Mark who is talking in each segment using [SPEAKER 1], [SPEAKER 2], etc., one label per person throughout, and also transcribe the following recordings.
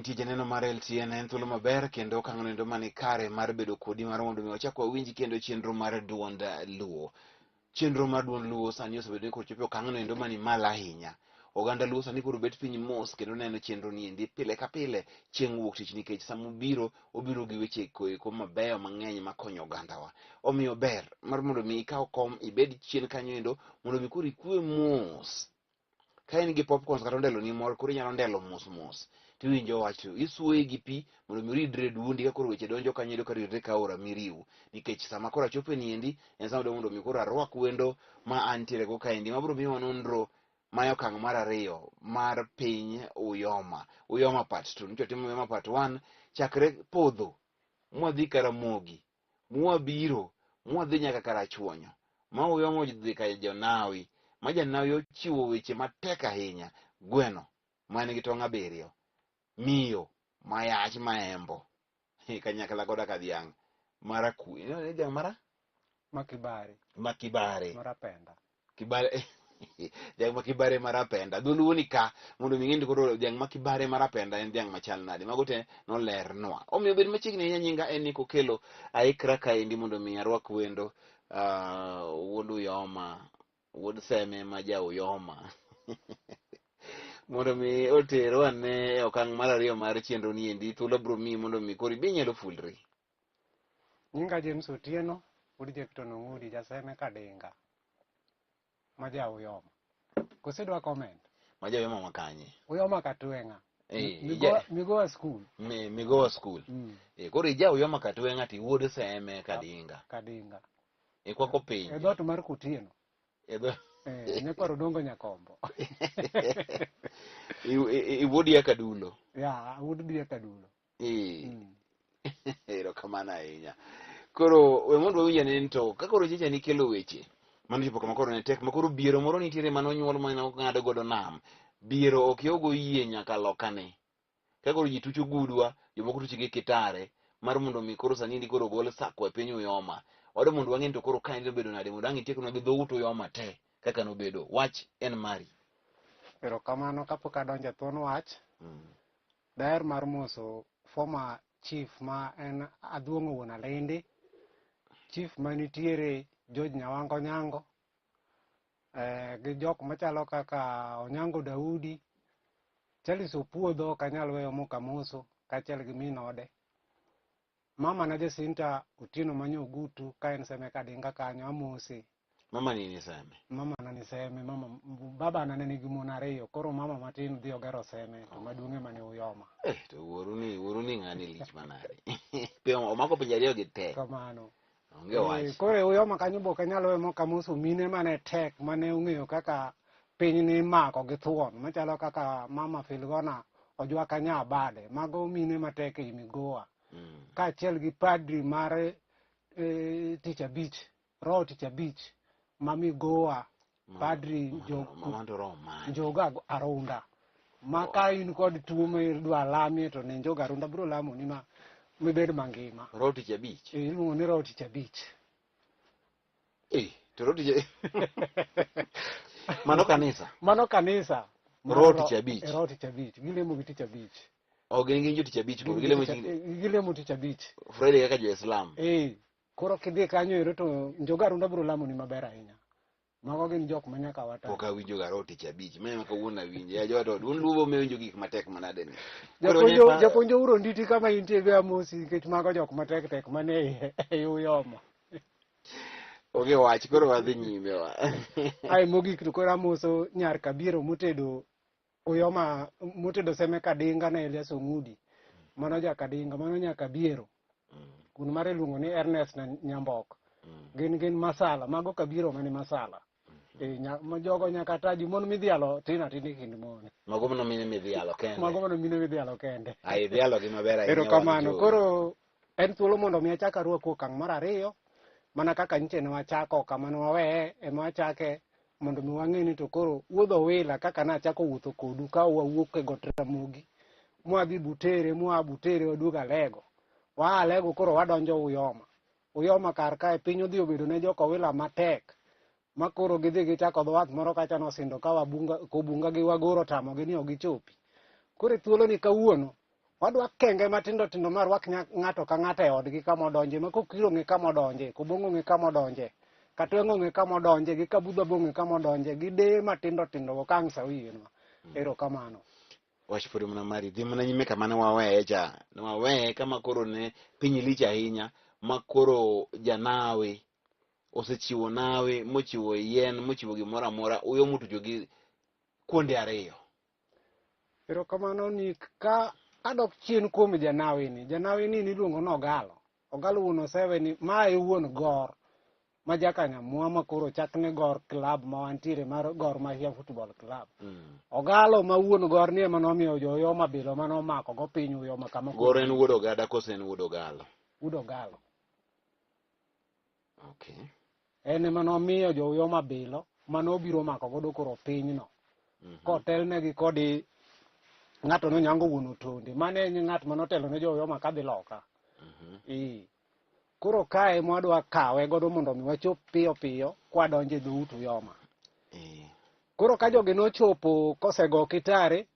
[SPEAKER 1] Nitie janeno mar LTN en thuolo maber kendo okang' endo mani kare mar bedo kodi mar mondo mi wachak wawinji kendo chenro mar duond Luo. Chenro mar duond Luo sani osebedo ni koro chopo okang' endo mani malo ahinya. Oganda Luo sani koro bet piny mos kendo neno chenro ni endi pile ka pile chieng' wuok tich, nikech sama obiro gi weche koeko mabeyo mang'eny makonyo ogandawa. Omiyo ber mar mondo mi ikaw kom ibed chien kanyo endo mondo mi koro ikwe mos. Ka in gi popcorns kata ondelo ni moro koro inyalo ndelo mos mos tiwinjo wach isuoye gi pi mondo mi ridre duondi ka koro weche donjo kanyo ka ridre ka ora miriu, nikech sama koro achopo ni endi en sama mondo mi koro arwak wendo ma antiere go kaendi mabiro miyo nonro ma okang' mar ariyo mar piny Uyoma part 2. Nicho timo Uyoma part 1 chakre podho mwadhi Karamogi mwabiro mwadhi nyaka Karachuonyo ma Uyoma odhi ka Jonawi ma Janawi ochiwo weche matek ahinya. Gweno man gi tong' 7, miyo mayach maembo kanyakla koda ka dhiang' maraku dhiang' makibare
[SPEAKER 2] marapenda
[SPEAKER 1] kibare dhiang' makibare marapenda dholuo ni ka mondo mi ng'indi koro dhiang' makibare marapenda en dhiang' machal nade. Mago te nolernwa. Omiyo bed machiegni ahinya. Nyinga en ni Kokelo aikra kaendi mondo mi arwak wendo wuod Uyoma, wuod Seme ma ja Uyoma mondo mi oterwa ne okang' mar ariyo mar chenro ni endi. Thuolo bro mi mondo mi koro ibi nyalo fulri.
[SPEAKER 2] Nyinga James Otieno, wuod Jekton Ong'udi, jaseme Kadinga ma ja Uyoma. Kosedwa comment
[SPEAKER 1] Ma ja Uyoma makanye?
[SPEAKER 2] Uyoma Katwenga. Migoa school.
[SPEAKER 1] Migoa school. Koro ija Uyoma Katwenga ti wuod Seme Kadinga. Kwako piny.
[SPEAKER 2] E dhot mar Kutieno. Ne paro dongo Nyakombo.
[SPEAKER 1] Wuod Yakadulo.
[SPEAKER 2] Ya, wuod Yakadulo.
[SPEAKER 1] Erokamano ahinya. Koro we mondo wawinja ni to ka koro chicha ni kelo weche mano tipo kama koro ne tek ma koro biero moro nitiere mano nyuol ma ng'ado godo nam. Biero ok yogo yie nyaka lokane. Ka koro ji tucho gudwa, jomoko tucho gi kitare mar mondo mi koro sani ndi koro gol sako e piny Uyoma. Wado mondo wang'e to koro kae bedo nade mondo ang' itieko na gi dhout Uyoma te kaka nobedo. Wach en mari.
[SPEAKER 2] Erokamano kapok adonjo e thuon wach. Daher mar moso former chief ma en Aduong' Wuon Alindi, chief manitiere George Nyawango Nyango, gi jok machalo kaka Onyango Daudi, Charles Opuodho kanyal weyo Mokamoso kachiel gi min ode, mama na Jacinta Otieno manyo Ogutu ka en Seme Kadinga kanyo amosi.
[SPEAKER 1] Mama ni Seme?
[SPEAKER 2] Mama na ni Seme. Baba na nigi mon 2, koro mama matin dhi ogero Seme to maduong'e mane Uyoma.
[SPEAKER 1] To wuoru ni ng'ani lich manade. Omako pinje ariyo gi tek.
[SPEAKER 2] Kamano.
[SPEAKER 1] Onge wach.
[SPEAKER 2] Koro Uyoma kanyo bo kanyalo weyo Mokamoso mine mane tek mane ong'eyo kaka piny ni mako gi thuon machalo kaka mama Filgona Ojwa Kanya Abade. Mago mine matek e Migoa. Kaachiel gi padri mar Tich Abich, Roho Tich Abich ma Migoa, padri Njoga Arunda. Ma ka in kod tuo ma idwa lami to ne Njoga Arunda biro lamoni ma mibed mangima.
[SPEAKER 1] Roho Tich Abich?
[SPEAKER 2] Iluongo ni Roho Tich Abich.
[SPEAKER 1] To Roho Tich Mano kanisa?
[SPEAKER 2] Mano kanisa.
[SPEAKER 1] Roho Tich Abich?
[SPEAKER 2] Roho Tich Abich. Gilemo gi Tich Abich.
[SPEAKER 1] Gin jo Tich Abich koro
[SPEAKER 2] gilemo Tich Abich.
[SPEAKER 1] Friday kaka jo Islam.
[SPEAKER 2] Koro kidhi kanyo ero to Njoga Arunda biro lamoni maber ahinya. Mago gin jok ma nyaka wata.
[SPEAKER 1] Pok awinjo ga Roho Tich Abich. Mema kawuono awinjo. Ya jodo un luwo mewinjo gik matek manade ni.
[SPEAKER 2] Japuonjo uro nditi kama intie be amosi nikech mago jok matek tek mane e Uyoma.
[SPEAKER 1] Oge wach koro wadhi nyime wa.
[SPEAKER 2] Ai mogik to koro amoso nyar Kabiero motedo Uyoma, motedo Seme Kadinga na Elias Ong'udi. Mano ja Kadinga, mano nya Kabiero. Kun mare luongo ni Ernest na Nyambok. Gin masala, mago Kabiero mane masala. Ma jogo nyaka taji mon midhialo tina tini kind mon.
[SPEAKER 1] Mago mano mine midhialo kende. Ai dhialo gi maber ahinya.
[SPEAKER 2] Erokamano. Koro en thuolo mondo mi achak arwako okang' mar ariyo, mana kaka nyiche ne wachako kama ne waweye ema wachake mondo mi wang'e ni to koro wuodho wila kaka nachako wuotho kodu ka wawuok e got Ramogi mwadhi Butere, Butere waduogo Alego. Alego koro wadonjo Uyoma kar kae piny odhi obedo ne joko wila matek ma koro gidhi gichako dhowath moro kacha nosindo ka Kobunga gi Wagoro tamogi ni ok gichopi. Koro thuolo ni kawuono wadwa kenge matindo tindo marwak ng'ato ka ng'ato e odgi kama odonje, ma kokiro ng'e kama odonje, kobongo ng'e kama odonje, katwengo ng'e kama odonje, gi kabudha bong'e kama odonje, gi deye matindo tindo go kang' sawiyenwa. Erokamano.
[SPEAKER 1] Wach podi mana mari dhi mana nyime kama ne waweye cha, ne waweye kama koro ne piny lich ahinya, ma koro janawe osechiwo nawe, mochiwo yien, mochiwo gimoro amora, uyo mutujo gi kuonde ariyo.
[SPEAKER 2] Erokamano ni ka adok chien kuom janawe ni niluongo ni Ogalo. Ogalo wuon Osewe ni ma e wuon Gor ma Jakanyamwa ma koro chakne Gor Club ma wantiere mar Gor Mahia Football Club. Ogalo ma wuon Gor ni ema nomiyo Joyoma Bilo mano mako go piny Uyoma kama.
[SPEAKER 1] Gor en wuod Ogada kose en wuod Ogalo?
[SPEAKER 2] Wuod Ogalo.
[SPEAKER 1] Okay.
[SPEAKER 2] En ema nomiyo Joyoma Bilo manobiro mako godo koro pinyno. Kotelnegi kodi ng'ato nonyango wuon Otonde, mane en ng'at manotelo ne Joyoma kadhi loka. Koro kae mwadwa kawe godo mondo mi wachop piyo piyo kwadonje dhout Uyoma. Koro ka jogi nochopo kosego kitare,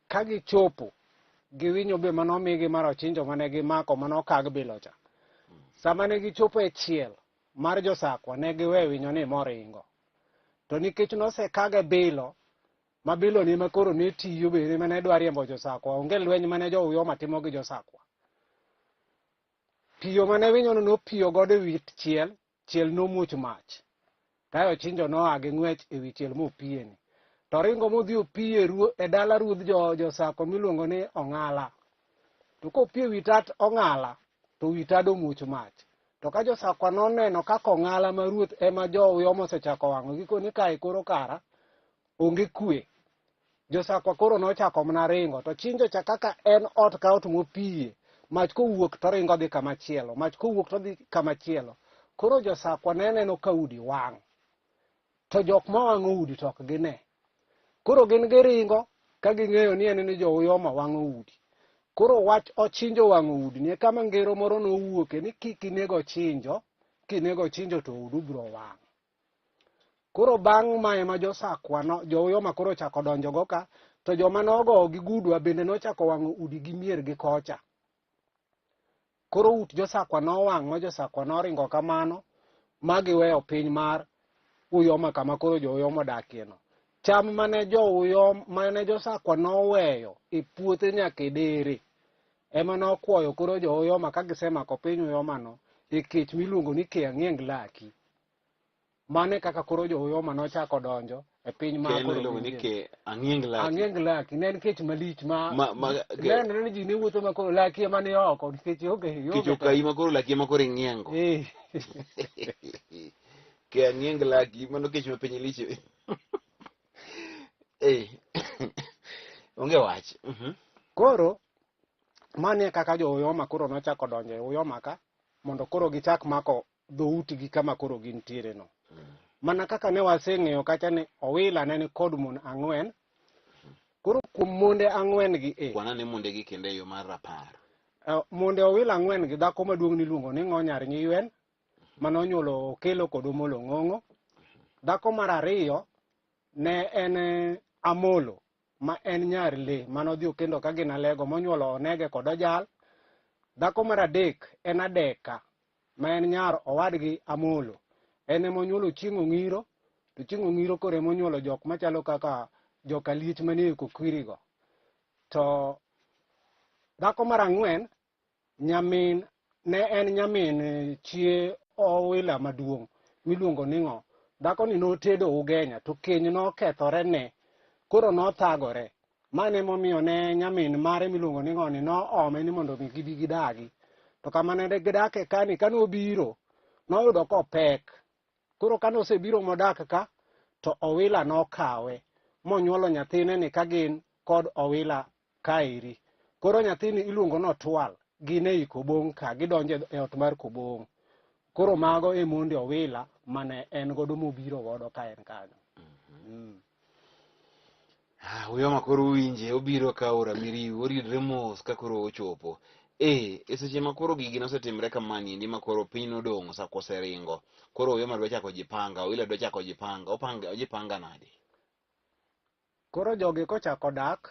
[SPEAKER 2] ka gichopo giwinyo be manomigi mar ochinjo mane gimako manokag Bilo cha. Sama ne gichopo e chiel mar Josakwa ne giwe winyo ni moringo. To nikech nosekage Bilo, ma Bilo ni ma koro ne tiyo bende mane dwa riembo Josakwa, onge lweny mane jo Uyoma timo gi Josakwa. Piyo mane winyono nopiyo godo e wi chiel nomuoch mach. Kae ochinjo noa gi ng'wech e wi chiel mopiyeni. To ringo modhi opiye e dala ruodh Josakwa miluongo ni Ong'ala. To kopiye wi tat Ong'ala, to wi tado muoch mach. To ka Josakwa noneno kaka Ong'ala ma ruoth ema jo Uyoma osechako wang'o giko ni kae koro kara onge kwe. Josakwa koro nochako mana ringo, to chinjo cha kaka en ot ka ot mopiye, mach kowuok to ringo dhi kama chielo, mach kowuok to dhi kama chielo. Koro Josakwa ne neno ka udi wang', to jok ma wang'o udi to ok gine. Koro gin giringo ka ging'eyo ni en ni jo Uyoma wang'o udi. Koro wach ochinjo wang'o udi ni kama ngero moro nowuoke ni kik inego chinjo, kinego chinjo to udu biro wang'. Koro bang' ma ema Josakwa jo Uyoma koro chako donjo go ka, to joma nogo gi gudwa bende nochako wang'o udi gi mier gi kocha. Koro ut Josakwa nowang' ma Josakwa noringo kamano ma giweyo piny mar Uyoma kama koro jo Uyoma odakie no. Cham mane Josakwa noweyo e puothe nyaka e dere ema nokwoyo koro jo Uyoma ka gisemako piny Uyoma no e kech miluongo ni Keang'eng Laki. Mane kaka koro jo Uyoma nochako donjo e piny ma koro
[SPEAKER 1] iluongo ni Keang'eng Laki.
[SPEAKER 2] Ang'eng Laki ne en kech malich ma nenore ni ji ne wuotho ma koro Laki ema ne oko nikech
[SPEAKER 1] kech okai ma koro Laki ema koro ing'iengo. Keang'eng Laki mano kech ma piny lich. Onge wach.
[SPEAKER 2] Koro mane kaka jo Uyoma koro nochako donjo e Uyoma ka mondo koro gichak mako dhoutgi kama koro gintiere no. Mana kaka ne waseng'eyo kacha ni Owila ne ni kod mon 4. Koro kuom monde 4 gi
[SPEAKER 1] kwana ne monde gi kende yo mar rapar.
[SPEAKER 2] Monde Owila 4 gi dhako maduong' niluongo ni Ng'onyar Nyiywen manonyuolo Okelo kod Omolo Ng'ong'o. Dhako mar 2 ne en Amolo ma en nyar le manodhi okendo ka gin Alego monyuolo Onege kod Ojal. Dhako mar 3 en Adeka ma en nyar owadgi Amolo. En emonyuolo Chieng' Ong'iro, to Chieng' Ong'iro koro emonyuolo jok machalo kaka joka liech manie Kokwirigo. To dhako mar 4 nyamin ne en nyamin chie Owila maduong' miluongo ni Ng'o. Dhako ni notedo Ugenya to keny nokethore ne, koro nothagore. Mane momiyo ne nyamin mare miluongo ni Ng'o ni noome ni mondo mi gibi gidagi. To kama ne gidake kani kanobiro noyudo kopek. Koro kane osebiro modak ka, to Owila nokawe monyuolo nyathine ni kagin kod Owila kaeri. Koro nyathini iluongo notwal, gin ei Kobong' ka, gidonjo e ot mar Kobong'. Koro mago e monde Owila mane en godo mobiro godo ka en kanyo.
[SPEAKER 1] Uyoma koro winje, obiro ka ora miriu, oridre mos ka koro ochopo. E seche ma koro gigi nosetimre kamani ndi ma koro piny nodong' Osakwa oseringo. Koro Uyoma dwa chako jipanga, Owila dwa chako jipanga, ojipanga nade?
[SPEAKER 2] Koro jogi kochako dak,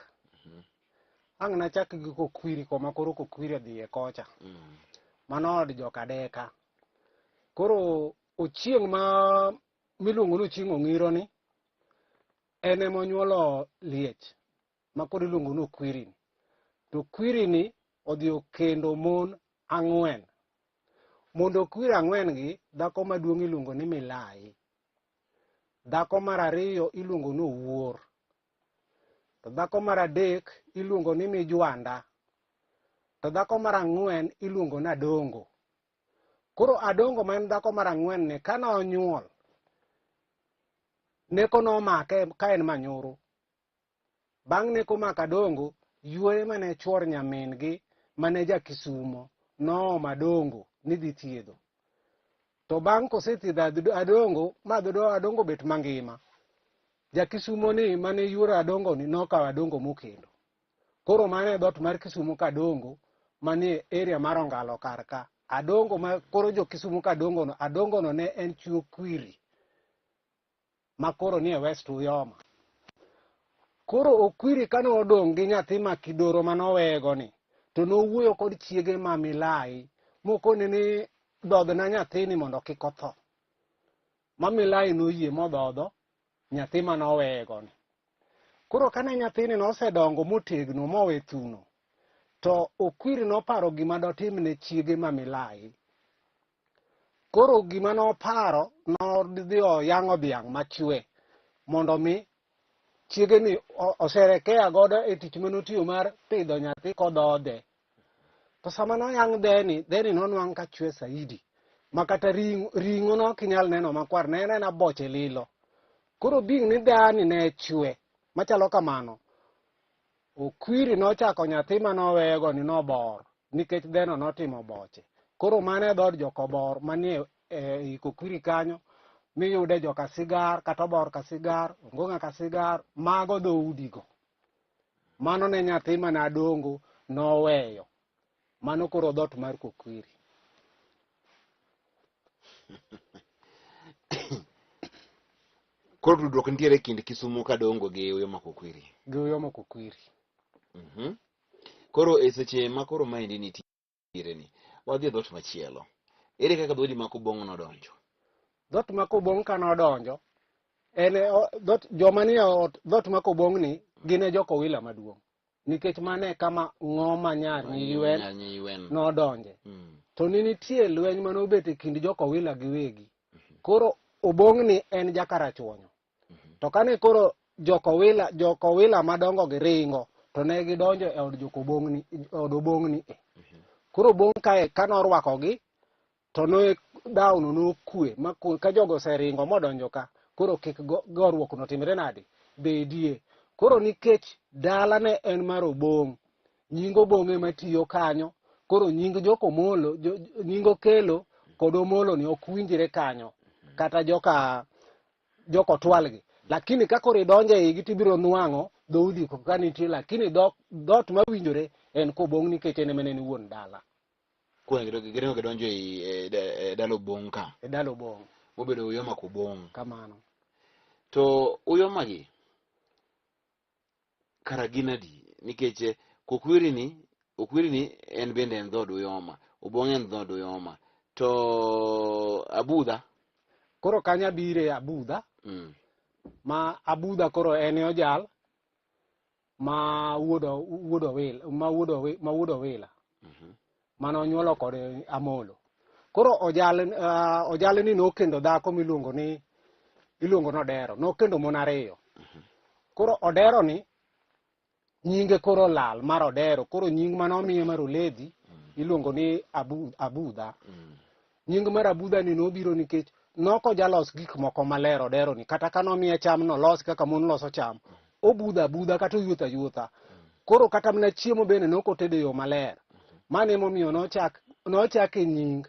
[SPEAKER 2] ang' nachak gi Kokwiri koma koro Kokwiri odhiye kocha. Mano od joka Deka. Koro ochieng' miluongo ni Ochieng' Ong'iro ni en ema onyuolo Liech ma koro iluongo ni Okwiri ni. To Okwiri ni odhi okendo mon 4. Mondo Okwiri 4 gi, dhako maduong' iluongo ni Milai. Dhako mar 2 iluongo ni Owuor. To dhako mar 3 iluongo ni Mijwanda. To dhako mar 4 iluongo ni Adongo. Koro Adongo ma en dhako mar 4 ni kane onyuol, neko nomake ka en manyuru. Bang' neko mako Adongo, yuoye mane chuor nyamin gi mane ja Kisumo noomo Adongo ni dhi thiedho. To bang' kosethiedho Adongo ma Adongo bet mangima, ja Kisumo ni mane yuoro Adongo ni nokawo Adongo mokendo. Koro mane e dhot mar Kisumo ka Adongo manie area mar Ongalo karka. Adongo ma koro jo Kisumo ka Adongo no ne en chi Okwiri ma koro nie West Uyoma. Koro Okwiri kane odong' gi nyathi ma Kidoro manowego ni, to nowuoyo kod chiege ma Milai mokone ni dhodhna nyathini mondo kik otho. Ma Milai noyie modhodho nyathi manowego ni. Koro kane nyathini nosedongo motegno mowe thuno, to Okwiri noparo gima dotim ne chiege ma Milai. Koro gima noparo, nodhi oyang'o dhiang' machwe mondo mi chiege ni osherekea godo e tich manotiyo mar pidho nyathi kodhodhe. To sama noyang' dheni nonwang' ka chwe saidi. Ma kata ring'o no kinyal neno makwar, ne en boche lilo. Koro bing' ni dhani ne chwe machalo kamano, Okwiri nochako nyathi manowego ni nobor nikech dheno notimo boche. Koro mane dhod jokobor manie Okwiri kanyo, miyude joka Sigar, kata Obor ka Sigar, Ongonga ka Sigar, mago dhoudigo. Mano ne nyathi mane Adongo noweyo. Mano koro dhot mar Kokwiri.
[SPEAKER 1] Koro tudruok nitiere kind Kisumo ka Adongo gi Uyoma Kokwiri.
[SPEAKER 2] Gi Uyoma Kokwiri.
[SPEAKER 1] Koro e seche ma koro maendi nitiere ni, wadhi e dhot machielo. Ere kaka dhodi ma Kobong' nodonjo?
[SPEAKER 2] Dhot ma Kobong' ka nodonjo, joma ni dhot ma Kobong' ni gin e joka Owila maduong'. Nikech mane kama ng'oma nyar Nyiwen nodonje. To nitie lweny manobet e kind joka Owila giwegi. Koro Obong' ni en jakarachuonyo. To kane koro joka Owila madongo gi ringo, to ne gidonjo e od joka Obong' ni. Koro Obong' kae kanorwakogi, to dawno nokwe ka jogo oseringo modonjo ka, koro kik goruok no timre nade bedie. Koro nikech dala ne en mar Obong', nying Obong' ema tiyo kanyo, koro nying Jokomolo, nying Okelo kod Omolo ni ok winjre kanyo, kata jokotwalgi. Lakini ka koro idonjo e igi tibiro nwang'o dhoudi ka nitie, lakini dhot mawinjore en Kobong' nikech en ema ne wuon dala.
[SPEAKER 1] Koro giringo gidonjo e dala Obong' ka.
[SPEAKER 2] E dala Obong'.
[SPEAKER 1] Mobedo Uyoma Kobong'.
[SPEAKER 2] Kamano.
[SPEAKER 1] To Uyoma gi kara gin adi? Nikech Okwiri ni en bende en dhod Uyoma. Obong' en dhod Uyoma. To Abudha?
[SPEAKER 2] Koro kanya bire Abudha. Ma Abudha koro en ojal ma wuod Owila. Mano onyuolo kod Amolo. Koro ojal ni nokendo dhako miluongo ni Odero. Nokendo mon 2. Koro Odero ni nyinge koro lal mar Odero. Koro nying manomiye mar Oledhi iluongo ni Abudha. Nying mar Abudha ni nobiro nikech nokojalos gik moko maler Odero ni. Kata kanomiye cham nolos kaka mon loso cham, obudha abudha kata oyuotho ayuotha. Koro kata mana chiemo bende nokotedo yo maler. Mane emomiyo nochake nying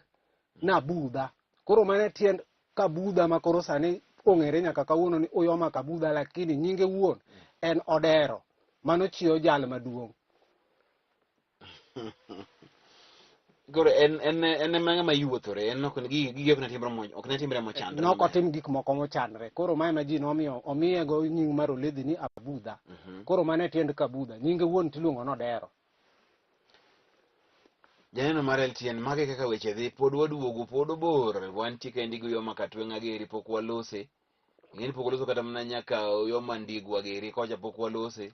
[SPEAKER 2] Nabudha. Koro mane tiend Kabudha ma koro sani ong'ere nyaka kawuono ni Uyoma Kabudha, lakini nyinge wuon en Odero. Mano chiyo jal maduong'.
[SPEAKER 1] koro en mana ng'ama yuothore, en ok gige ok ne timre mochandore
[SPEAKER 2] nok otim gik moko mochandre. Koro mae ma ji nomiyo omiye go nying mar oledhi ni Abudha. Koro mane tiend kabudha, nyinge wuon tiluongo nodero.
[SPEAKER 1] Janeno mar LTN, mage kaka weche dhi, pod waduogo, pod bor, wantie ka Ndigo Yoma Katwenga geri pok walose. Ing'eni pok walose kata mana nyaka Yoma Ndigwa geri kocha pok walose.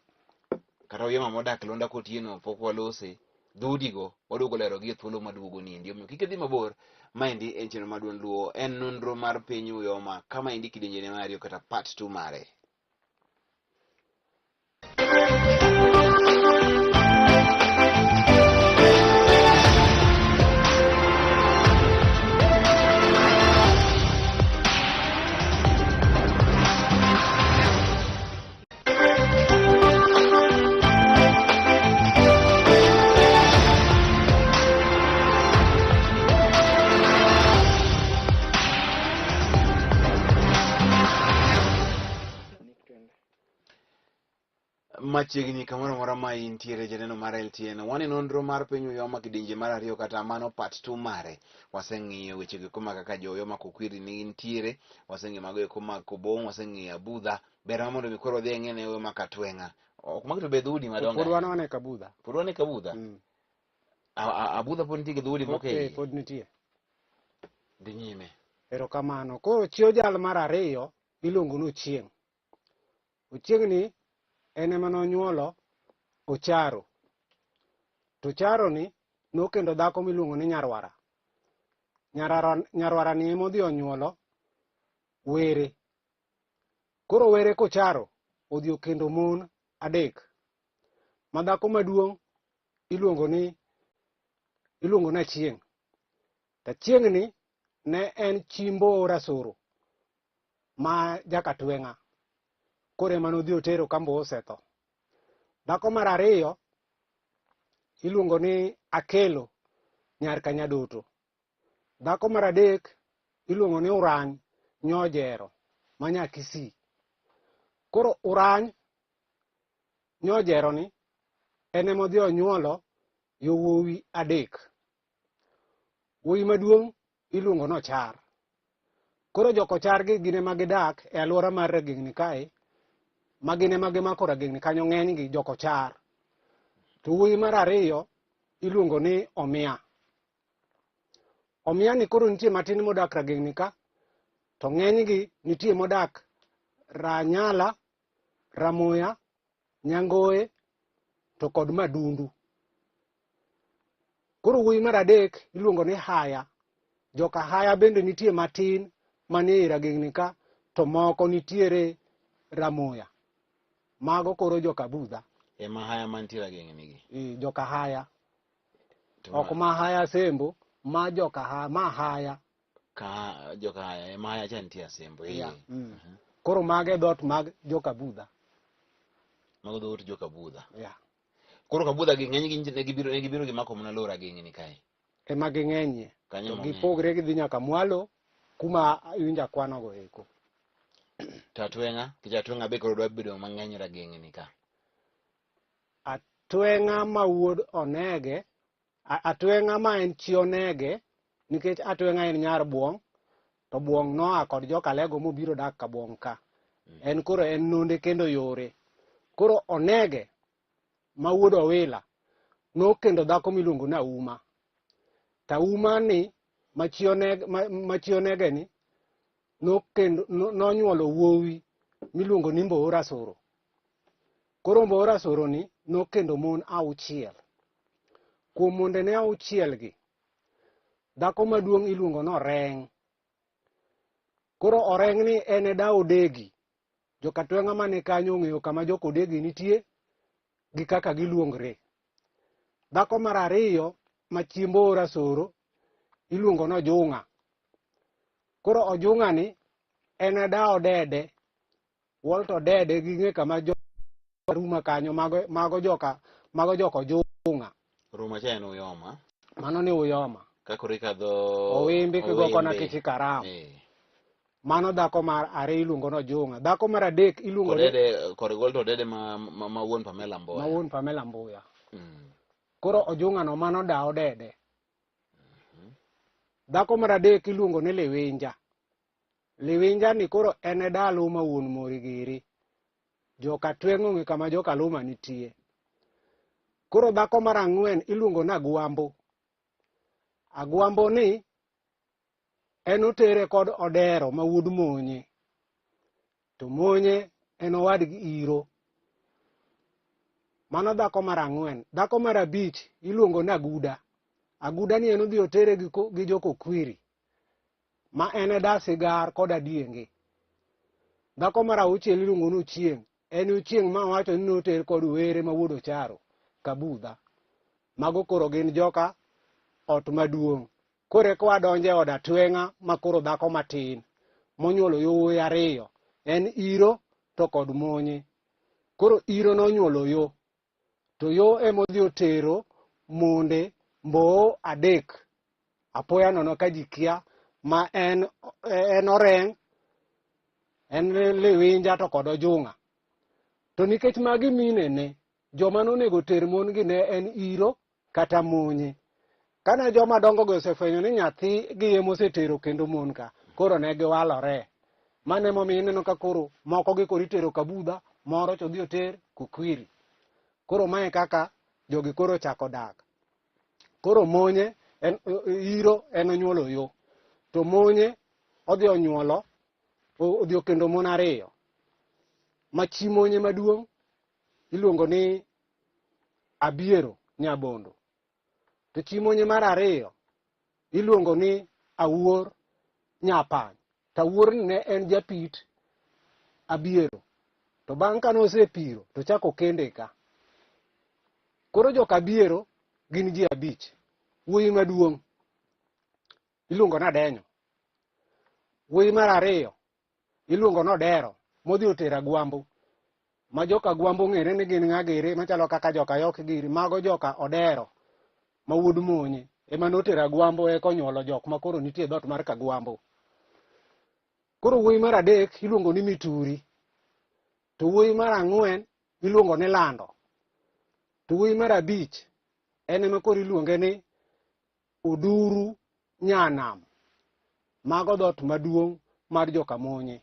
[SPEAKER 1] Kata Yoma modak Londa Kotieno pok walose. Dhudigo waduogo lero gi thuolo maduogo ni endi. Omiyo kik idhi mabor, maendi en chenro maduong' luo, en nonro mar piny Uyoma, kama endi kidienjene mari kata part 2 mare. Machiegni kamoro mora ma intiere janeno mar LTN, wan e nonro mar piny Uyoma kidienje mar 2 kata mano part 2 mare. Waseng'iyo weche go koma kaka jo Uyoma Kokwiri ni intiere, waseng'iyo mago eko mag Kobong, waseng'iyo Abudha. Ber mondo mi koro dhi ng'ene Uyoma Katwenga. Ok magito be dhudi madongo.
[SPEAKER 2] Pod wan e Kabudha.
[SPEAKER 1] Pod wan e Kabudha. Abudha pod nitie gi dhudi moko e.
[SPEAKER 2] Pod nitie.
[SPEAKER 1] Dhi nyime.
[SPEAKER 2] Erokamano. Koro chio jal mar 2 iluongo ni Ochieng'. Ochieng' ni en ema nonyuolo Ocharo. To Ocharo ni nokendo dhako miluongo ni Nyarwara. Nyarwara ni ema odhi onyuolo Were. Koro Were kocharo odhi okendo mon 3. Ma dhako maduong' iluongo ni Achieng'. Achieng' ni ne en chi Mbora Soro ma Jakatwenga. Koro ema nodhi otero ka Mbo osetho. Dhako mar 2 iluongo ni Akelo nyar Kanyadoto. Dhako mar 3 iluongo ni Urany Nyojero ma Nyakisii. Koro Urany Nyojero ni en ema odhi onyuolo yowuowi 3. Wuowi maduong' iluongo ni Ochar. Koro jokochar gi gine ma gidak e alwora mar Ragengni kae, ma gine ma gimako Ragengni kanyo ng'enygi jokochar. To wuowi mar 2 iluongo ni Omia. Omia ni koro nitie matin modak Ragengni ka, to ng'enygi nitie modak Ranyala, Ramoya, Nyangoe, to kod Madundu. Koro wuowi mar 3 iluongo ni Haya. Joka Haya bende nitie matin manie Ragengni ka, to moko nitiere Ramoya. Mago koro joka Budha.
[SPEAKER 1] Ema Haya mantie Ragengni gi.
[SPEAKER 2] Joka Haya. Ok ma Haya Sembo, ma joka Haya, ma Haya.
[SPEAKER 1] Ka joka Haya, ema Haya cha nitie Sembo.
[SPEAKER 2] Koro mage dhot mag joka Budha.
[SPEAKER 1] Mago dhot joka Budha.
[SPEAKER 2] Koro
[SPEAKER 1] Kabudha gi ng'eny gi ne gibiro gi mako mana lo Ragengni kae.
[SPEAKER 2] Ema ging'enyie.
[SPEAKER 1] Kanyo
[SPEAKER 2] gipogre gidhi nyaka mwalo kuma iwinja kwano go eko.
[SPEAKER 1] Atwenga, Atwenga be koro dwa bedo mang'eny Ragengni ka.
[SPEAKER 2] Atwenga ma wuod Onege, Atwenga ma en chi Onege, nikech Atwenga en nyar Buong', to Buong' noa kod joka Lego mobiro dak ka Buong' ka. En koro en nonde kendo yore. Koro Onege ma wuod Owila nokendo dhako miluongo ni Auma. Tauma ni machi Onege ni nonyuolo wuowi miluongo ni Mbora Soro. Koro Mbora Soro ni nokendo mon 6. Kuom monde ne 6 gi, dhako maduong' iluongo ni Oreng'. Koro Oreng' ni en e da Odegi. Jokatwenga mane kanyo ong'eyo kama jok Odegi nitie gi kaka giluongre. Dhako mar 2 ma chi Mbora Soro iluongo ni Ojung'a. Koro Ojung'a ni en e da Odede. Walto Odede ging'e kama Ruma kanyo, mago joka Ojung'a.
[SPEAKER 1] Ruma cha en Uyoma.
[SPEAKER 2] Mano ni Uyoma.
[SPEAKER 1] Kako rikadho
[SPEAKER 2] Owimbi kigo kona Kichikaram. Mano dhako mar 2 iluongo ni Ojung'a. Dhako mar 3 iluongo ni
[SPEAKER 1] Odede, kod Walto Odede ma wuon Pamela Mboya.
[SPEAKER 2] Ma wuon Pamela Mboya. Koro Ojung'a no mano da Odede. Dhako mar adek iluongo ni Liwinja. Liwinja ni koro en e dalo ma wuon mori giri. Joka Tweng'o ng'e kama joka Luma nitie. Koro dhako mar ang'wen iluongo ni Agwambo. Agwambo ni en otere kod Odero ma wuod Monye. To Monye en owadgi Iro. Mano dhako mar ang'wen. Dhako mar abich iluongo ni Aguda. Aguda ni en odhi otere gi Joko Kwiri, ma en e da Sigar kod Adienge. Dhako mar auchiel iluongo ni Ochieng'. En Ochieng' ma wacho ni noter kod Were ma wuod Ocharo, Kabudha. Mago koro gin joka ot maduong'. Koro kwa donje od Atweng'a ma koro dhako matin monyuolo yowuoyi ariyo. En Iro to kod Monye. Koro Iro nonyuolo Yo. To Yo emodhi otero monde Mboo adek. Apoya nono ka ji kia, ma en Oreng', en Liwinja to kod Ojung'a. To nikech magi minene, joma nonego ter mon gi ne en Iro kata Monye. Kane joma dongo go osefwenyo ni nyathi gi ema osetero kendo mon ka, koro ne giwalore. Mane momiyo ineno ka koro moko gi koro itero Kabudha, moro to dhi oter Kukwiri. Koro mae kaka jogi koro chako dak. Koro Monye, Iro en onyuolo Yo. To Monye odhi onyuolo, odhi okendo mon ariyo. Ma chi Monye maduong' iluongo ni Abiero Nyabondo. To chi Monye mar ariyo iluongo ni Awuor Nyapany. To Awuor ni ne en japit Abiero. To bang' kane osepiro to chako kende ka. Koro joka Abiero gin ji abich. Wuoyi maduong' iluongo ni Adenyo. Wuoyi mar ariyo iluongo ni Odero, modhi otero Agwambo. Ma joka Agwambo ng'ere ni gin ng'a giri machalo kaka joka Yok giri. Mago joka Odero ma wuod Monye. Ema notero Agwambo eka onyuolo jok ma koro nitie dhot mar Kagwambo. Koro wuoyi mar adek iluongo ni Mituri. To wuoyi mar ang'wen iluongo ni Lando. To wuoyi mar abich en ema koro iluonge ni Oduru Nyanam. Mago dhot maduong' mar joka Monye.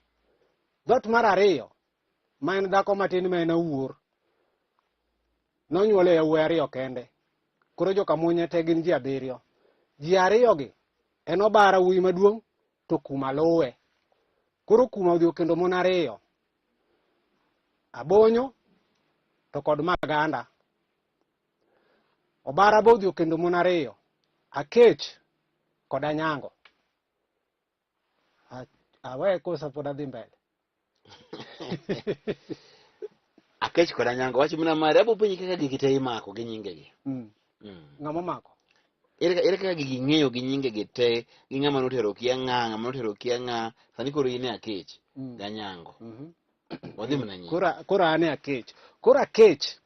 [SPEAKER 2] Dhot mar ariyo, ma en dhako matin ma en Awuor, nonyuolo yawuoyi ariyo kende. Koro joka Monye te gin ji abiriyo. Ji ariyo gi en Obara wuoyi maduong' to Kuma luwe. Koro Kuma odhi okendo mon ariyo. Abonyo to kod Maganda. Obara bo odhi okendo mon ariyo. Akech kod Anyango. Awe kosa pod adhi mbele.
[SPEAKER 1] Akech kod Anyango wacho mana mare abo penji kaka gigi te imako gi nyingegi.
[SPEAKER 2] Ng'ama mako?
[SPEAKER 1] Ere kaka gigi ng'eyo gi nyingegi te, gi ng'ama notero kia ng'a, ng'ama notero kia ng'a. Sani koro in e Akech gi Anyango. Wadhi mana nyingi.
[SPEAKER 2] Koro ane Akech. Koro Akech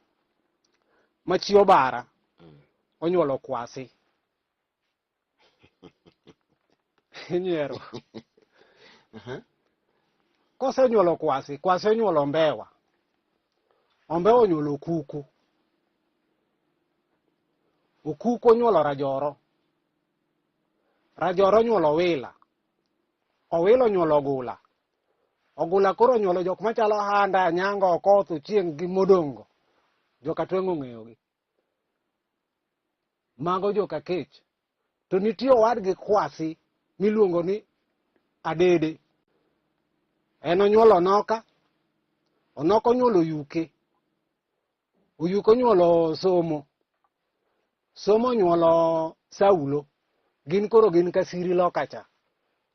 [SPEAKER 2] ma chi Obara onyuolo Kwasi. Inyiero. Kose nyuolo Kwasi, Kwasi onyuolo Ombewa. Ombewa onyuolo Okuku. Okuku onyuolo Rajoro. Rajoro onyuolo Owila. Owila onyuolo Ogula. Ogula koro onyuolo jok machalo Handa, Anyango, Okoth, Ochieng' gi Modongo. Joka Tweng'o ng'eyogi. Mago joka Kech. To nitie owadgi Kwasi miluongo ni Adede. En onyuolo Onoka. Onoka onyuolo Oyuke. Oyuke onyuolo Somo. Somo onyuolo Saulo. Gin koro gin Kasiri lokacha.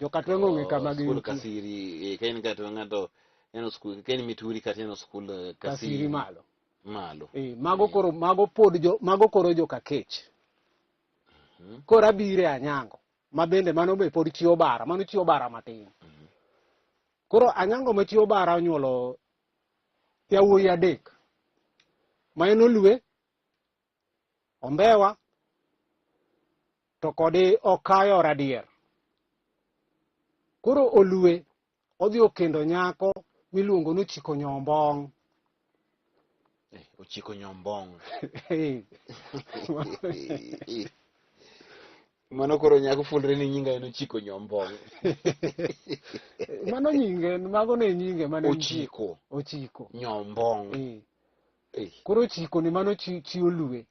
[SPEAKER 2] Joka Tweng'o ng'e kama gin.
[SPEAKER 1] Skul Kasiri, kain ka to ng'ato neno skul, kain Mituri kata neno skul
[SPEAKER 2] Kasiri malo.
[SPEAKER 1] Malo.
[SPEAKER 2] Mago koro joka Kech. Koro abire Anyango. Ma bende mano be pod chi Obara, mano chi Obara matin. Koro Anyango ma chi Obara onyuolo yawuoyi adek. Ma en Olue, Ombewa, to kod Okayo Radier. Koro Olue odhi okendo nyako miluongo ni Ochiko Nyombong.
[SPEAKER 1] Ochiko Nyombong. Mano koro nyako fulre ni nyinga en Ochiko Nyombong.
[SPEAKER 2] Mano nyinge, mago ne nyinge mane nitie.
[SPEAKER 1] Ochiko Nyombong.
[SPEAKER 2] Koro Ochiko ni mano chi Olue.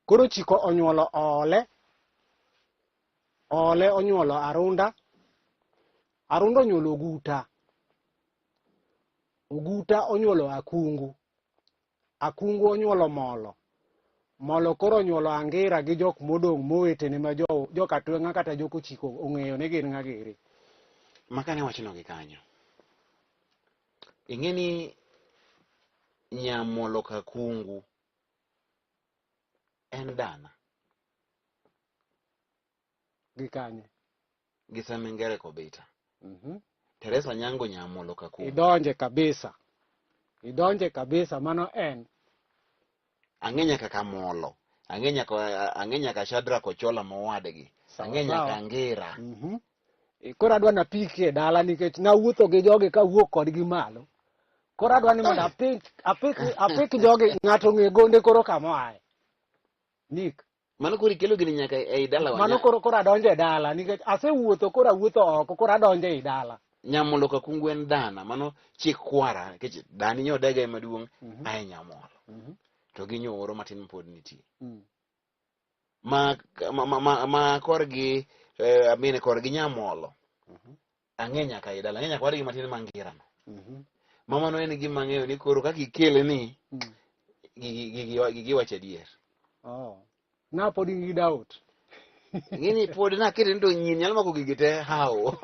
[SPEAKER 2] Koro Ochiko onyuolo Ole onyuolo Arunda. Arunda onyuolo Oguta onyuolo Akungu. Akungu onyuolo Molo. Molo koro onyuolo Angira gi jok modong' mowetene ma joka Tweng'a kata jok Ochiko ong'eyo ne gin ng'agere.
[SPEAKER 1] Makane wachno gi kanyo. Ing'eni Nyamolo Kakungu en dana.
[SPEAKER 2] Gi kanye?
[SPEAKER 1] Gi Semengere Kobita. Teresa Nyango Nyamolo Kakungu.
[SPEAKER 2] Idonje kabisa mano en.
[SPEAKER 1] Ang'enya kaka Molo. Ang'enya ka Shadrack Ochola mowadgi. Ang'enya ka Angira.
[SPEAKER 2] Koro adwa na piki e dala nikech nawuotho gi jogi kawuok kodgi malo. Koro adwa ni mondo apik jogi ng'ato ng'e gonde koro kamoaye. Nik.
[SPEAKER 1] Mano koro ikelo gini nyaka ei dala wa.
[SPEAKER 2] Mano koro adonjo e dala nikech asewuotho koro awuotho oko koro adonjo e dala.
[SPEAKER 1] Nyamolo Kakungu en dana, mano chik kwara nikech dani nyodega maduong' ae Nyamolo. To gi nyoro matin pod nitie. Ma korgi amine korgi Nyamolo. Ang'enya ka idala, ang'enya korgi matin Mangira no. Mamano en gima ng'eyo ni koro kaka ikele ni gigi wacho adier.
[SPEAKER 2] Na pod in gi doubt.
[SPEAKER 1] Ng'ini pod na kete ndo nyin nyalo mako gigi te hao.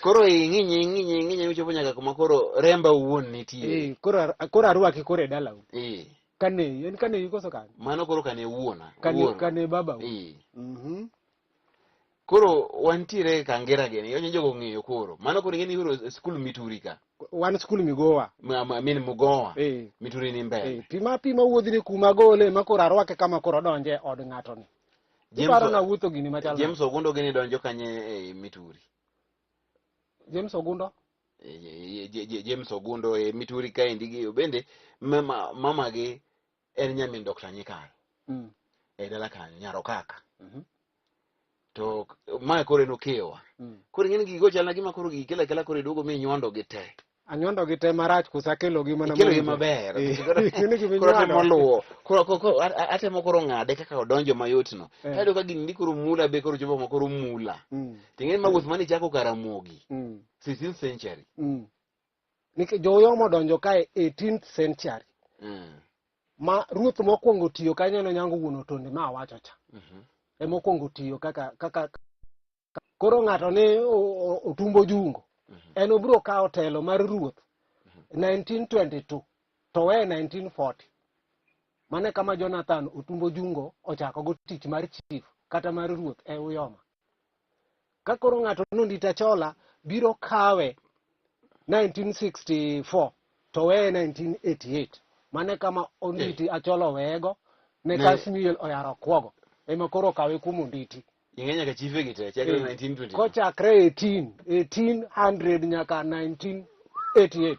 [SPEAKER 1] Koro ing'inye uchopo nyaka kuma koro remba wuon nitie.
[SPEAKER 2] Koro arwaki koro e dala u. Kane, en kane koso kan.
[SPEAKER 1] Mano koro kane wuona.
[SPEAKER 2] Kane baba u.
[SPEAKER 1] Koro wantiere ka Angira geni, yoche jogo ng'eyo koro. Mano koro ing'eni koro skul Mituri ka.
[SPEAKER 2] Wan skul Migowa.
[SPEAKER 1] Mugowa. Mituri ni mbele.
[SPEAKER 2] Pima wuodhi ni kuma gole ma koro arwake kama koro donje od ng'ato ni. Paro na wuotho gini machal.
[SPEAKER 1] James Ogundo gini donjo kanye e Mituri.
[SPEAKER 2] James Ogundo?
[SPEAKER 1] James Ogundo e Mituri ka indigi bende mama gi en nyamin Dr. Nyikal. E dala kanyo Nyarokaka. To mae koro en Okewa. Koro ng'eni gigo chal na gima koro gikela koro iduogo mi nyondo gi te.
[SPEAKER 2] Anyondo gi te marach kusa kelo gi mana
[SPEAKER 1] kelo gi maber. Koro atemo luwo. Koro atemo koro ng'ade kaka odonjo mayot no. Tayudo ka gini koro mula be koro chopo koro mula. Ting'eni mawuoth mani chako Karamogi. 16th century.
[SPEAKER 2] Nikech joyomo donjo kae 18th century. Ma ruoth mokwongo tiyo kanyo ne Nyango Wuon Otonde ma wacho cha. Mokwongo tiyo kaka koro ng'ato ne Otumbo Jungo. En obiro kawo telo mar ruoth 1922 to we 1940. Mane kama Jonathan Otumbo Jungo ochako go tich mar chief kata mar ruoth e Uyoma. Ka koro ng'ato Nondita Achola biro kawe 1964 to we 1988. Mane kama Onditi Achola wego ne Kasmiel Oyaro Kwogo. Ema koro kawe kuom Onditi.
[SPEAKER 1] Ing'enya ka chife gi te chakre 1920.
[SPEAKER 2] Kochakre 1800 nyaka 1988.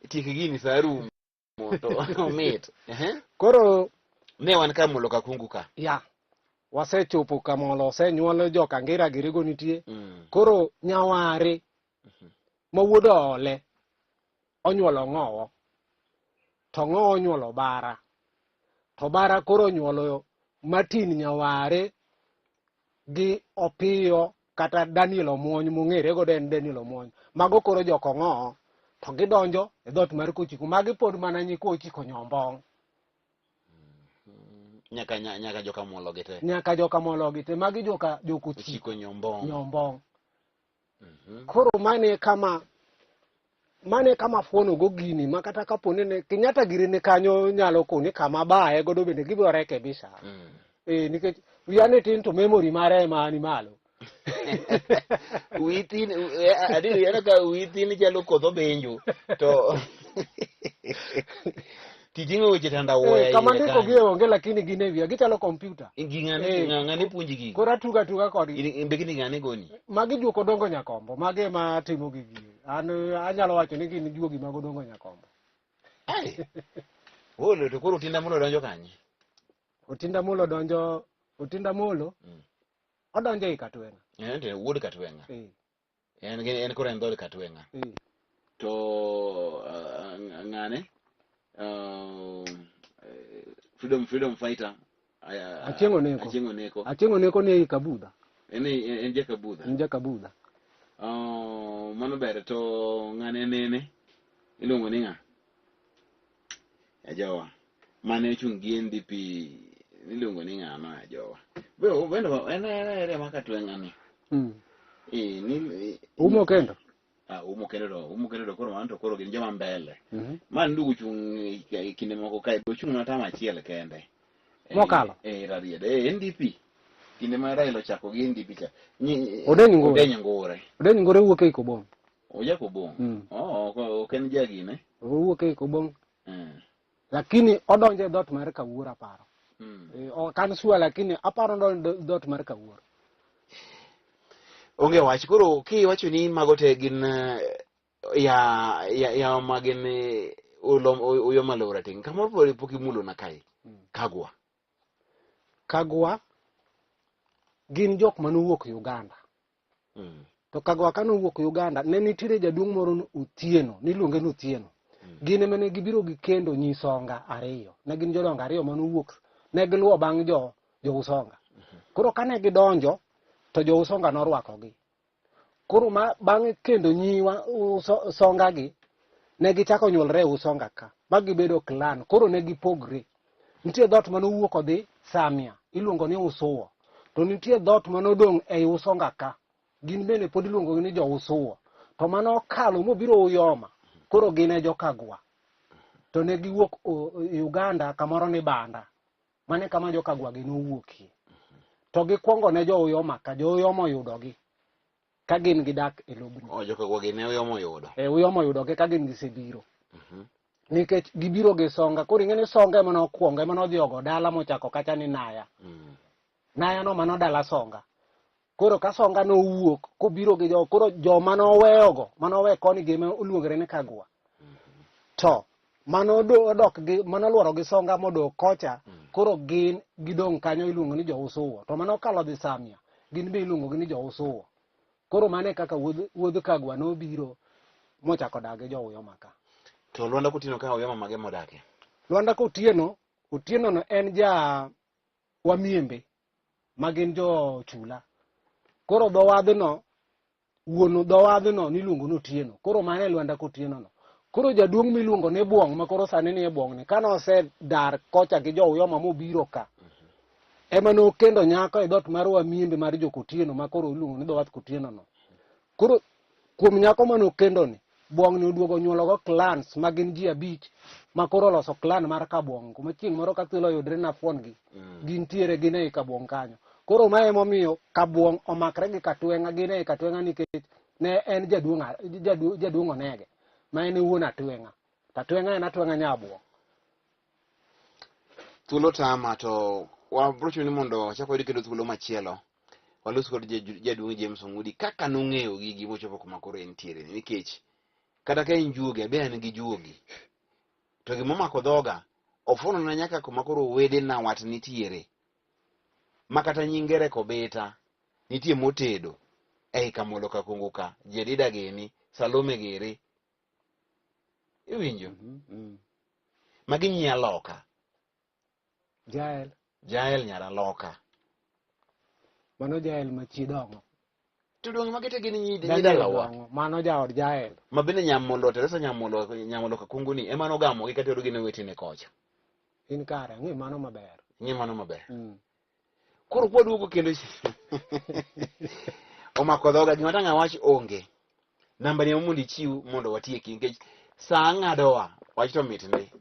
[SPEAKER 1] Tiki gini saru moto mit.
[SPEAKER 2] Koro
[SPEAKER 1] ne wan ka Molo Kakungu ka.
[SPEAKER 2] Ya. Wasechopo kamolo osenyuolo joka Angira girigo nitie. Koro nyaware mawuodo Ole onyuolo Ng'owo. To Ng'owo onyuolo Bara. To Bara koro onyuolo Martin Nyaware gi Opiyo kata Daniel Omuony mong'ere godo en Daniel Omuony. Mago koro joko Ng'owo to gidonjo e dhot mar Kochiko. Magi pod mana nyiko Ochiko Nyombong.
[SPEAKER 1] Nyaka joka Molo gite.
[SPEAKER 2] Nyaka joka Molo gite. Magi joko
[SPEAKER 1] Ochiko
[SPEAKER 2] Nyombong. Koro mane kama fuono go gini makata kaponi ne Kenyatta giri ne kanyo nyalo koni kama bae godo bende gibiro reke bisa. Nikech wiane tin to memory mare mani malo.
[SPEAKER 1] Within adiri yana ka within jalo kodho benjo to tijingo weche tanda woya.
[SPEAKER 2] Kama ndiko gi onge lakini gine via gichalo computer.
[SPEAKER 1] Ng'ane puonji gi.
[SPEAKER 2] Kora tuga kodgi.
[SPEAKER 1] Imbekini ng'ane goni.
[SPEAKER 2] Magi juoko dongo Nyakombo. Mage ma timo gigi. Anyalo wacho ni gin juogi mago dongo Nyakombo.
[SPEAKER 1] Olo to koro Otinda Molo donjo kanye?
[SPEAKER 2] Otinda Molo donjo, Otinda Molo odonjo ei Katwenga.
[SPEAKER 1] En wuod Katwenga. En koro en dhod Katwenga. To ng'ane freedom fighter
[SPEAKER 2] Achieng' Oneko. Achieng' Oneko ni ei Kabudha.
[SPEAKER 1] En Jakabudha.
[SPEAKER 2] En Jakabudha.
[SPEAKER 1] Mano ber. To ng'ane nene iluongo ni ng'a? Ajowa mane ochung' gi NDP iluongo ni ng'ano Ajowa. Wendo en ema Katwenga ni.
[SPEAKER 2] Umo kendo.
[SPEAKER 1] Umo kendo koro mano to koro gin joma mbele. Man ndugu chung kinde moko kae ochung' na tama achiel kende.
[SPEAKER 2] Mokalo.
[SPEAKER 1] Rariede. NDP. Kinde ma Raila ochako gi NDP cha.
[SPEAKER 2] Odenyo Ngure wuok ei Kobong.
[SPEAKER 1] Oja Kobong. Ok en jagine.
[SPEAKER 2] Owuok ei Kobong. Lakini odonjo e dhot mar Kawuor aparo. Kan sua lakini aparo dhot mar Kawuor.
[SPEAKER 1] Onge wach koro kiwacho ni mago te gin ya magin uyo malora ting kamoro pok imulo na kai Kagwa gin jok manowuok Uganda. To Kagwa kanowuok Uganda ne nitiere jaduong' moro Otieno niluonge ni Otieno. Gine mane gibiro gi kendo Nyisonga ariyo. Ne gin jodongo ariyo manowuok ne giluwo bang' jo Usonga. Koro kane gidonjo to jo Usonga norwakogi. Koro bang'e kendo nyiwa Usonga gi ne gichako nyuolre Usonga ka. Ma gibedo clan. Koro ne gipogre. Nitie dhot manowuok odhi Samia iluongo ni Usuo. To nitie dhot manodong' ei Usonga ka. Gin bende pod iluongo ni jo Usuo. To manokalo mobiro Uyoma. Koro gin e jo Kagwa. To ne giwuok Uganda kamoro ni Banda. Mane kama jo Kagwa gi nowuokie. To gikwongo ne jo Uyoma ka jo Uyoma oyudogi ka gin gidak e lobno. Jo Kagwa gi ne Uyoma oyudo.
[SPEAKER 2] Uyoma oyudogi ka gin gisebiro. Nikech gibiro gi Songa. Koro ing'e ni Songa ema nokwongo ema nodhi ogo dala mochako kacha ni Naya. Naya no mano dala Songa. Koro ka Songa nowuok kobiro gi koro joma noweyogo manowe koni gi oluongre ni Kagwa. To manoluoro gi Songa modok kocha koro gin gidong' kanyo iluongo ni jo Usuo. To manokalo dhi Samia gin be iluongo ni jo Usuo. Koro mane kaka wuodh Kagwa nobiro mochako dag gi jo Uyoma ka.
[SPEAKER 1] To Lwanda Kotieno ka Uyoma mage modake?
[SPEAKER 2] Lwanda Kotieno no en ja Wamiembe magin jo Chula. Koro wuon dhowadhno niluongo ni Otieno. Koro mane Lwanda Kotieno no. Koro jaduong' miluongo ni Buong' ma koro sani ni e Buong' ni kanosedar kocha gi jo Uyoma mobiro ka. Ema nokendo nyako e dhot mar Wamiembe mar jo Kotieno ma koro iluongo ni dhowath Kotieno no. Koro kuom nyako manokendo ni Buong' ni oduogo nyuologo clans magin ji 5 ma koro loso clan mar Kabuong. Kuma chieng' moro ka thuolo yudre na fuon gi. Gintiere gin ei Kabuong kanyo. Koro mae emomiyo Kabuong omakre gi Katwenga gin ei Katwenga nikech ne en jaduong' Onege ma en wuon Atwenga. Atwenga en Atwenga Nyabuong.
[SPEAKER 1] Thuolo tama to wabrocho ni mondo chako yudi kendo thuolo machielo. Walos kod jaduong' James Ongudi kaka nong'eyo gigi mochopo kuma koro entiere nikech kata ka en juogi be en gi juogi. To gimomako dhoga ofuno na nyaka kuma koro wede na wat nitiere. Makata nyingere kobeta nitie motedo ei Kamolo ka Kongo ka Jedida geni Salome gere iwinjo magi nyia loka Jael nyara loka
[SPEAKER 2] mano Jael machidongo
[SPEAKER 1] tudong magete gini nyidalawa
[SPEAKER 2] mano jaod Jael
[SPEAKER 1] mabende Nyamolo Teresa Nyamolo ka Kongo ni ema nogamo gi katero gine wetine kocha
[SPEAKER 2] in kare ng'i mano maber
[SPEAKER 1] koro kwaduogo kendo omako dhoga gima tanga wach onge namba ni mondo ichiw mondo watieki nikech saa ng'adowa wach to mitne.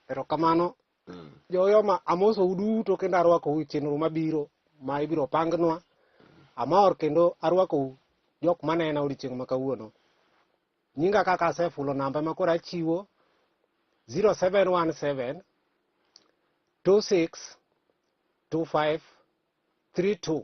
[SPEAKER 2] Erokamano jo Uyoma amoso uduto kendo arwako chenro mabiro ma ibiro pangnwa. Amor kendo arwako jok manena odiochieng' ma kawuono. Nyinga kaka asefulo namba ma koro achiwo 0717 26 25 32